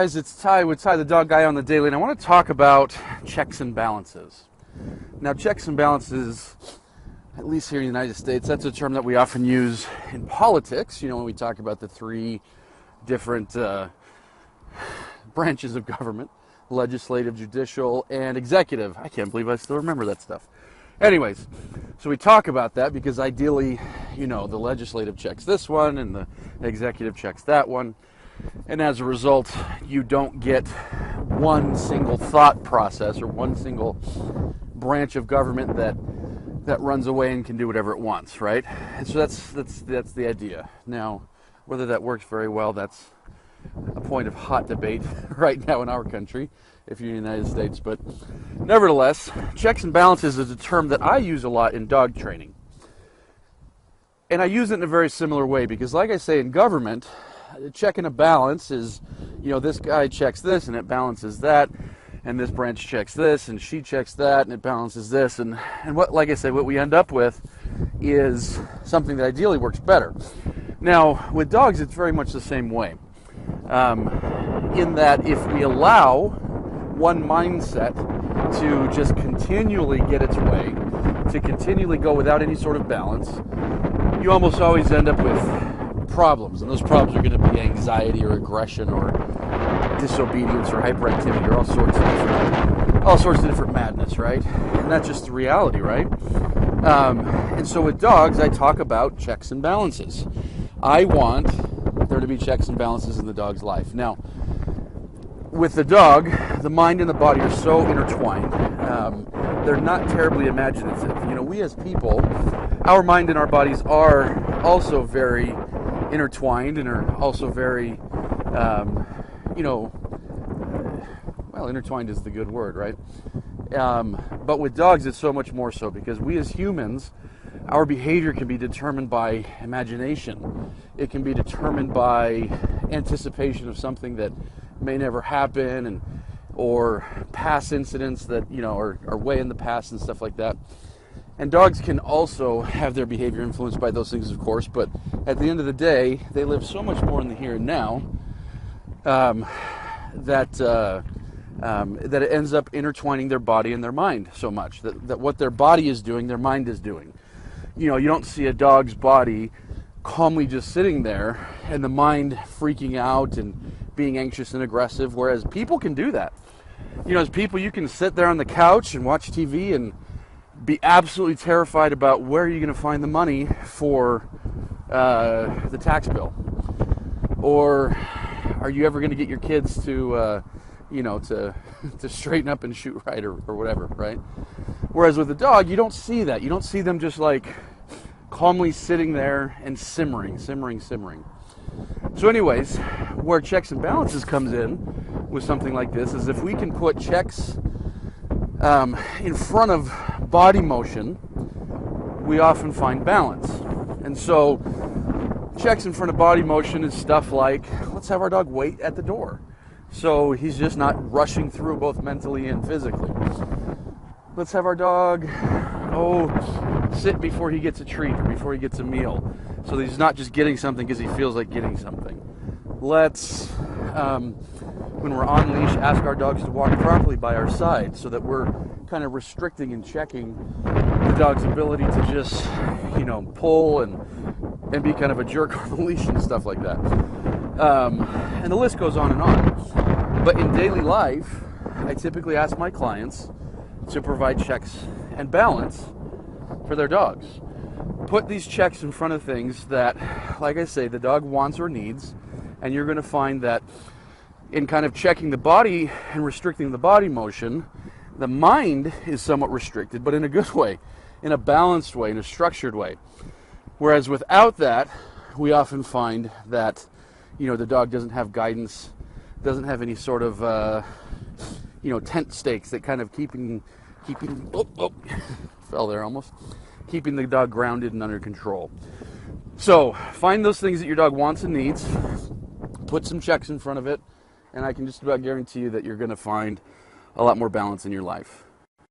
guys, it's Ty with Ty the Dog Guy on the Daily, and I want to talk about checks and balances. Now, checks and balances, at least here in the United States, that's a term that we often use in politics, when we talk about the three different branches of government: legislative, judicial, and executive. I can't believe I still remember that stuff. Anyways, so we talk about that because ideally, the legislative checks this one and the executive checks that one. And as a result, you don't get one single thought process or one single branch of government that runs away and can do whatever it wants, right? And so that's the idea. Now, whether that works very well, that's a point of hot debate right now in our country, if you're in the United States. But nevertheless, checks and balances is a term that I use a lot in dog training. And I use it in a very similar way because, like I say, in government, checking a balance is, this guy checks this and it balances that, and this branch checks this and she checks that and it balances this, and what, like I say, what we end up with is something that ideally works better. Now, with dogs, it's very much the same way, in that if we allow one mindset to just continually get its way, to continually go without any sort of balance, you almost always end up with problems, and those problems are going to be anxiety or aggression or disobedience or hyperactivity or all sorts of different madness, right? And that's just the reality, right? And so with dogs, I talk about checks and balances. I want there to be checks and balances in the dog's life. Now, with the dog, the mind and the body are so intertwined. They're not terribly imaginative. We as people, our mind and our bodies are also very intertwined and are also very, intertwined is the good word, right? But with dogs, it's so much more so because we as humans, our behavior can be determined by imagination. It can be determined by anticipation of something that may never happen, or past incidents that, are way in the past and stuff like that. And dogs can also have their behavior influenced by those things, of course, but at the end of the day, they live so much more in the here and now that it ends up intertwining their body and their mind so much that what their body is doing, their mind is doing. You don't see a dog's body calmly just sitting there and the mind freaking out and being anxious and aggressive, whereas people can do that. As people, you can sit there on the couch and watch TV and be absolutely terrified about where you're going to find the money for the tax bill, or are you ever going to get your kids to straighten up and shoot right or whatever, right? Whereas with a dog, you don't see that. You don't see them just like calmly sitting there and simmering. So anyways, where checks and balances comes in with something like this is if we can put checks in front of body motion, we often find balance. And so checks in front of body motion is stuff like, let's have our dog wait at the door so he's just not rushing through both mentally and physically. Let's have our dog sit before he gets a treat or before he gets a meal so that he's not just getting something because he feels like getting something. Let's when we're on leash, ask our dogs to walk properly by our side so that we're kind of restricting and checking the dog's ability to just, pull and be kind of a jerk on the leash and stuff like that. And the list goes on and on. But in daily life, I typically ask my clients to provide checks and balance for their dogs. Put these checks in front of things that, like I say, the dog wants or needs, and you're going to find that in kind of checking the body and restricting the body motion, the mind is somewhat restricted, but in a good way, in a balanced way, in a structured way. Whereas without that, we often find that, the dog doesn't have guidance, doesn't have any sort of, tent stakes that kind of keeping fell there almost, keeping the dog grounded and under control. So find those things that your dog wants and needs, put some checks in front of it, and I can just about guarantee you that you're going to find a lot more balance in your life.